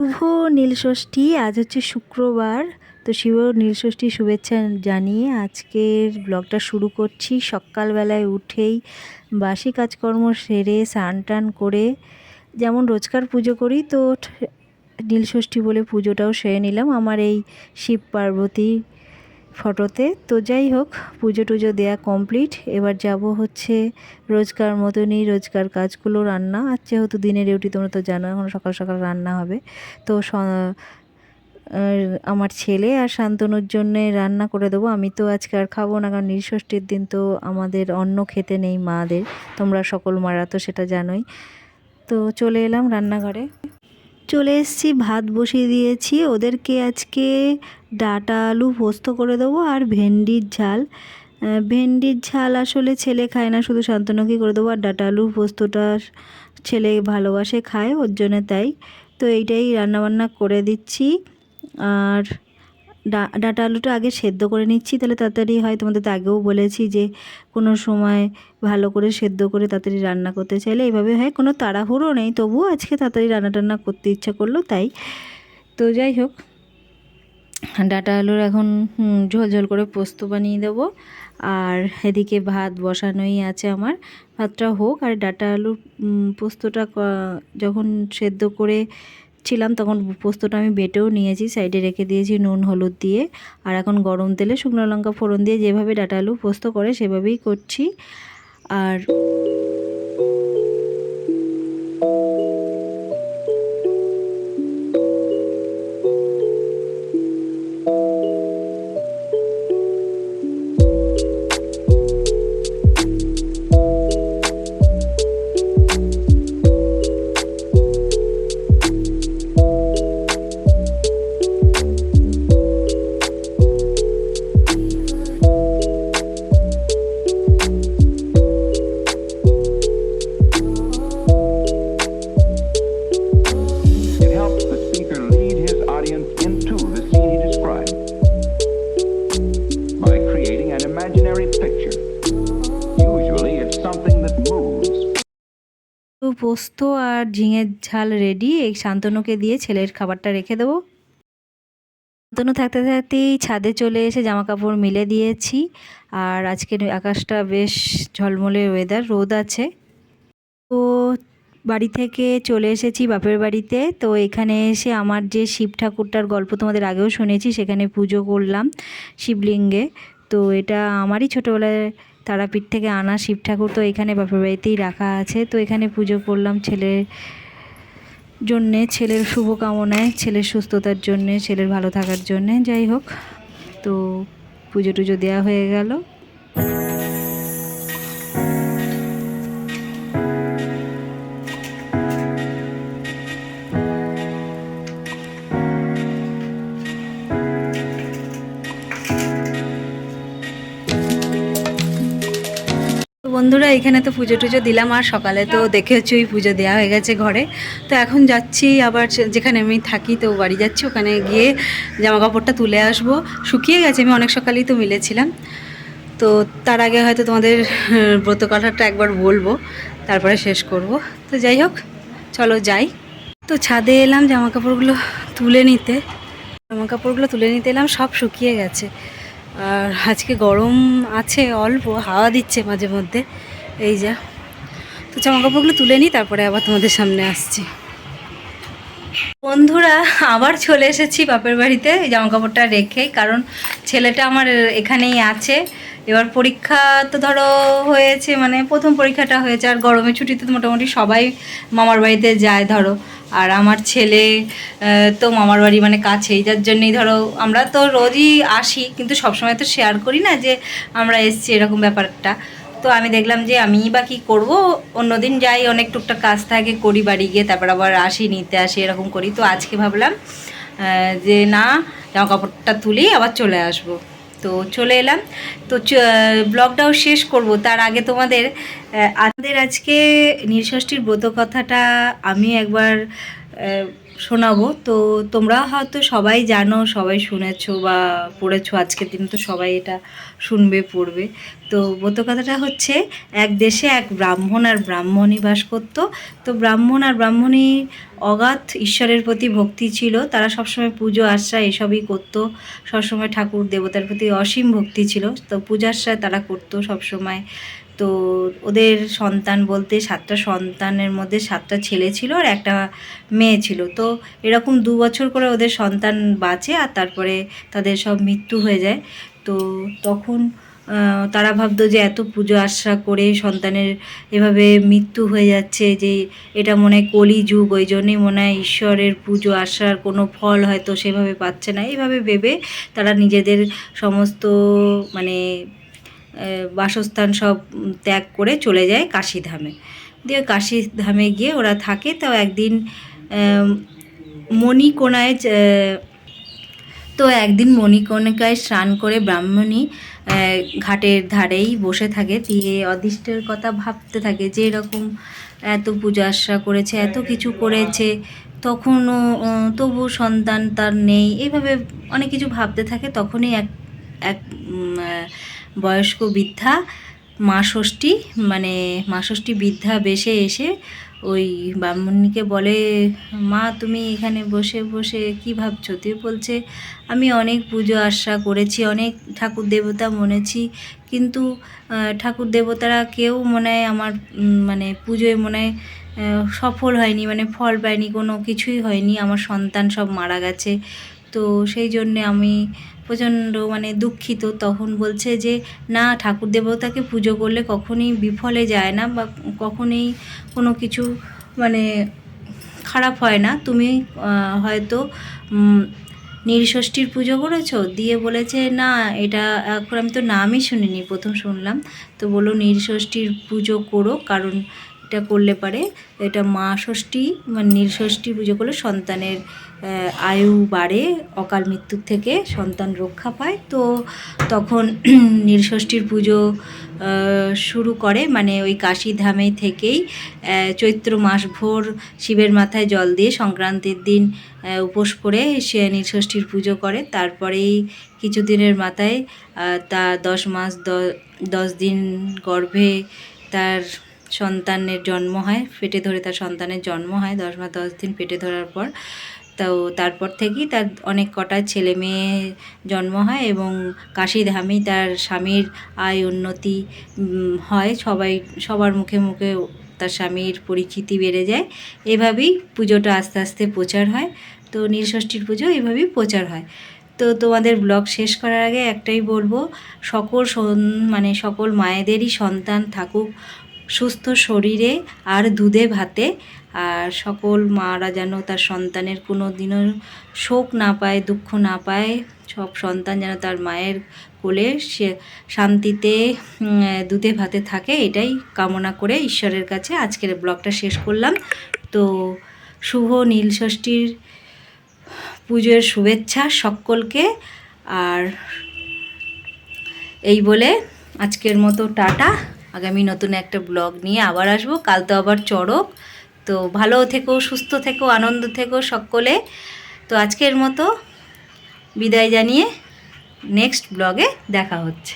শুভ নীলষষ্ঠী। আজ হচ্ছে শুক্রবার। তো শুভ নীলষষ্ঠী শুভেচ্ছা জানিয়ে আজকের ব্লগটা শুরু করছি। সকালবেলায় উঠেই বাসি কাজকর্ম সেরে স্নান টান করে যেমন রোজকার পুজো করি, তো নীলষষ্ঠী বলে পুজোটাও সেরে নিলাম আমার এই শিব পার্বতী ফটোতে। তো যাই হোক, পুজো টুজো দেয়া কমপ্লিট। এবার যাব হচ্ছে রোজকার মতনই রোজকার কাজগুলো, রান্না। আর যেহেতু দিনের ডিউটি তোমরা তো জানো, এখন সকাল সকাল রান্না হবে। তো আমার ছেলে আর শান্তনুর জন্যে রান্না করে দেবো। আমি তো আজকে আর খাবো না, কারণ নীলষষ্ঠীর দিন তো আমাদের অন্ন খেতে নেই মাদের। তোমরা সকল মারা তো সেটা জানোই। তো চলে এলাম রান্নাঘরে, চলে এসেছি, ভাত বসিয়ে দিয়েছি। ওদেরকে আজকে ডাঁটা আলু পোস্ত করে দেবো আর ভেন্ডির ঝাল। ভেন্ডির ঝাল আসলে ছেলে খায় না, শুধু শান্তনুকে করে দেবো। আর ডাঁটা আলু পোস্তটা ছেলে ভালোবাসে, খায়, ওর জন্য তাই। তো এইটাই রান্নাবান্না করে দিচ্ছি। আর ডাঁটা আলুটা আগে সেদ্ধ করে নিচ্ছি, তাহলে তাড়াতাড়ি হয়। তোমাদের তো আগেও বলেছি যে কোনো সময় ভালো করে সেদ্ধ করে তাড়াতাড়ি রান্না করতে চাইলে এইভাবে হয়, কোনো তাড়াহুড়ো নেই। তবুও আজকে তাড়াতাড়ি রান্না টান্না করতে ইচ্ছা করলো তাই। তো যাই হোক, ডাঁটা আলুর এখন ঝোল ঝোল করে পোস্ত বানিয়ে দেবো। আর এদিকে ভাত বসানোই আছে আমার, ভাতটা হোক। আর ডাঁটা আলুর পোস্তটা যখন সেদ্ধ করে ছিলাম তখন পোস্তটা আমি বেটেও নিয়েছি, সাইডে রেখে দিয়েছি নুন হলুদ দিয়ে। আর এখন গরম তেলে শুকনো লঙ্কা ফোড়ন দিয়ে যেভাবে ডাঁটা আলু পোস্ত করে সেভাবেই করছি। আর It helps the speaker lead his audience into the scene he describes by creating an imaginary picture. Usually it's something that moves. তো পোস্ত আর ঝিঙের ঝাল রেডি। এই শান্তনুকে দিয়ে ছেলের খাবারটা রেখে দেবো। শান্তনু থাকতে থাকতেই ছাদে চলে এসে জামা কাপড় মিলে দিয়েছি। আর আজকের আকাশটা বেশ ঝলমলে ওয়েদার, রোদ আছে। তো বাড়ি থেকে চলে এসেছি বাপের বাড়িতে। তো এখানে এসে আমার যে শিব ঠাকুরটার গল্প তোমাদের আগেও শুনেছি, সেখানে পুজো করলাম শিবলিঙ্গে। তো এটা আমারই ছোটোবেলায় তারাপীঠ থেকে আনা শিব ঠাকুর, তো এখানে বাপের বাড়িতেই রাখা আছে। তো এখানে পুজো করলাম ছেলের জন্যে, ছেলের শুভকামনায়, ছেলের সুস্থতার জন্যে, ছেলের ভালো থাকার জন্যে। যাই হোক, তো পুজো টুজো দেওয়া হয়ে গেল। বন্ধুরা, এখানে তো পুজো টুজো দিলাম, আর সকালে তো দেখেছি ওই পুজো দেওয়া হয়ে গেছে ঘরে। তো এখন যাচ্ছি আবার যেখানে আমি থাকি, তো বাড়ি যাচ্ছি, ওখানে গিয়ে জামা কাপড়টা তুলে আসবো। শুকিয়ে গেছে, আমি অনেক সকালেই তো মিলেছিলাম। তো তার আগে হয়তো তোমাদের ব্রত কথাটা একবার বলবো, তারপরে শেষ করব। তো যাই হোক, চলো যাই। তো ছাদে এলাম জামা কাপড়গুলো তুলে নিতে। এলাম, সব শুকিয়ে গেছে। আর আজকে গরম আছে, অল্প হাওয়া দিচ্ছে মাঝে মধ্যে, এই যা। তো জামা কাপড়গুলো তুলে নিই, তারপরে আবার তোমাদের সামনে আসছি। বন্ধুরা, আবার চলে এসেছি বাপের বাড়িতে জামা কাপড়টা রেখে, কারণ ছেলেটা আমার এখানেই আছে। এবার পরীক্ষা তো ধরো হয়েছে, মানে প্রথম পরীক্ষাটা হয়েছে। আর গরমের ছুটিতে তো মোটামুটি সবাই মামার বাড়িতে যায় ধরো। আর আমার ছেলে তো মামার বাড়ি মানে কাছেই, যার জন্যেই ধরো আমরা তো রোজই আসি, কিন্তু সবসময় তো শেয়ার করি না যে আমরা এসছি, এরকম ব্যাপারটা। তো আমি দেখলাম যে আমিই বা কী করবো, অন্যদিন যাই, অনেক টুকটাক কাজ থাকে, করি বাড়ি গিয়ে, তারপর আবার আসি, নিতে আসি, এরকম করি। তো আজকে ভাবলাম যে না, জামা কাপড়টা তুলি, আবার চলে আসবো। তো চলে এলাম। তো ব্লগটাও শেষ করব, তার আগে তোমাদের আজকে নীলষষ্ঠীর ব্রত কথাটা আমি একবার শোনাবো। তো তোমরা হয়তো সবাই জানো, সবাই শুনেছো বা পড়েছো, আজকের দিন তো সবাই এটা শুনবে পড়বে। তো ব্রত কথাটা হচ্ছে, এক দেশে এক ব্রাহ্মণ আর ব্রাহ্মণী বাস করত। তো ব্রাহ্মণ আর ব্রাহ্মণী অগাধ ঈশ্বরের প্রতি ভক্তি ছিল, তারা সবসময় পুজো আর্চা এসবই করতো, সবসময় ঠাকুর দেবতার প্রতি অসীম ভক্তি ছিল, তো পূজা আর্চা তারা করতো সবসময়। তো ওদের সন্তান বলতে 7টা সন্তানের মধ্যে 7টা ছেলে ছিল আর একটা মেয়ে ছিল। তো এরকম 2 বছর করে ওদের সন্তান বাঁচে আর তারপরে তাদের সব মৃত্যু হয়ে যায়। তো তখন তারা ভাবতো যে এত পুজো আশ্রা করে সন্তানের এভাবে মৃত্যু হয়ে যাচ্ছে, যে এটা মনে হয় কলিযুগ, ওই জন্যই মনে হয় ঈশ্বরের পুজো আশ্রার কোনো ফল হয়তো সেভাবে পাচ্ছে না। এইভাবে ভেবে তারা নিজেদের সমস্ত মানে বাসস্থান সব ত্যাগ করে চলে যায় কাশীধামে। দিয়ে কাশীধামে গিয়ে ওরা থাকে। তো একদিন মণিকোণায় মণিকণিকায় স্নান করে ব্রাহ্মণী ঘাটের ধারেই বসে থাকে, দিয়ে অদৃষ্টের কথা ভাবতে থাকে যে এরকম এত পূজা আশ্রা করেছে, এত কিছু করেছে, তখনও তবু সন্তান তার নেই, এইভাবে অনেক কিছু ভাবতে থাকে। তখনই এক এক বয়স্ক বৃদ্ধা মা ষষ্ঠী বৃদ্ধা বেশে এসে ওই ব্রাহ্মণীকে বলে, মা তুমি এখানে বসে বসে কী ভাবছো? তুই বলছে, আমি অনেক পুজো আশ্রা করেছি, অনেক ঠাকুর দেবতা মনেছি, কিন্তু ঠাকুর দেবতারা কেউ মনে হয় আমার মানে পুজোয় মনে হয় সফল হয়নি, মানে ফল পায়নি, কোনো কিছুই হয়নি, আমার সন্তান সব মারা গেছে। তো সেই জন্যে আমি প্রচণ্ড মানে দুঃখিত। তখন বলছে যে না, ঠাকুর দেবতাকে পুজো করলে কখনোই বিফলে যায় না বা কখনোই কোনো কিছু মানে খারাপ হয় না। তুমি হয়তো নীলষষ্ঠীর পুজো করেছো? দিয়ে বলেছে না, এটা এখন আমি তো নামই শুনিনি, প্রথম শুনলাম। তো বললো নীলষষ্ঠীর পুজো করো, কারণ এটা করলে পারে এটা মা ষষ্ঠী মানে নীলষষ্ঠী পুজো করলে সন্তানের আয়ু বাড়ে, অকাল মৃত্যুর থেকে সন্তান রক্ষা পায়। তো তখন নীলষষ্ঠীর পুজো শুরু করে, মানে ওই কাশীধামে থেকেই চৈত্র মাস ভোর শিবের মাথায় জল দিয়ে সংক্রান্তির দিন উপোস করে সে নীলষষ্ঠীর পুজো করে। তারপরেই কিছুদিনের মাথায় তা 10 দিন গর্ভে তার সন্তানের জন্ম হয়, পেটে ধরে তার সন্তানের জন্ম হয় 10 মাস 10 দিন পেটে ধরার পর। তো তারপর থেকেই তার অনেক কটা ছেলে মেয়ে জন্ম হয় এবং কাশীধামেই তার স্বামীর আয় উন্নতি হয়, সবার মুখে মুখে তার স্বামীর পরিচিতি বেড়ে যায়। এভাবেই পুজোটা আস্তে আস্তে প্রচার হয়। তো নীলষষ্ঠীর পুজো এভাবেই প্রচার হয়। তো তোমাদের ব্লগ শেষ করার আগে একটাই বলবো, সকল মায়েদেরই সন্তান থাকুক সুস্থ শরীরে আর দুধে ভাতে, আর সকল মারা যেন তার সন্তানের কোনো দিনও শোক না পায়, দুঃখ না পায়, সব সন্তান যেন তার মায়ের কোলে সে শান্তিতে দুধে ভাতে থাকে, এটাই কামনা করে ঈশ্বরের কাছে আজকের ব্লগটা শেষ করলাম। তো শুভ নীলষষ্ঠীর পুজোর শুভেচ্ছা সকলকে। আর এই বলে আজকের মতো টাটা। আগামী নতুন একটা ব্লগ নিয়ে আবার আসবো। কাল তো আবার চড়ক। তো ভালো থেকো, সুস্থ থেকো, আনন্দ থেকো সকলে। তো আজকের মতো বিদায় জানিয়ে নেক্সট ব্লগে দেখা হচ্ছে।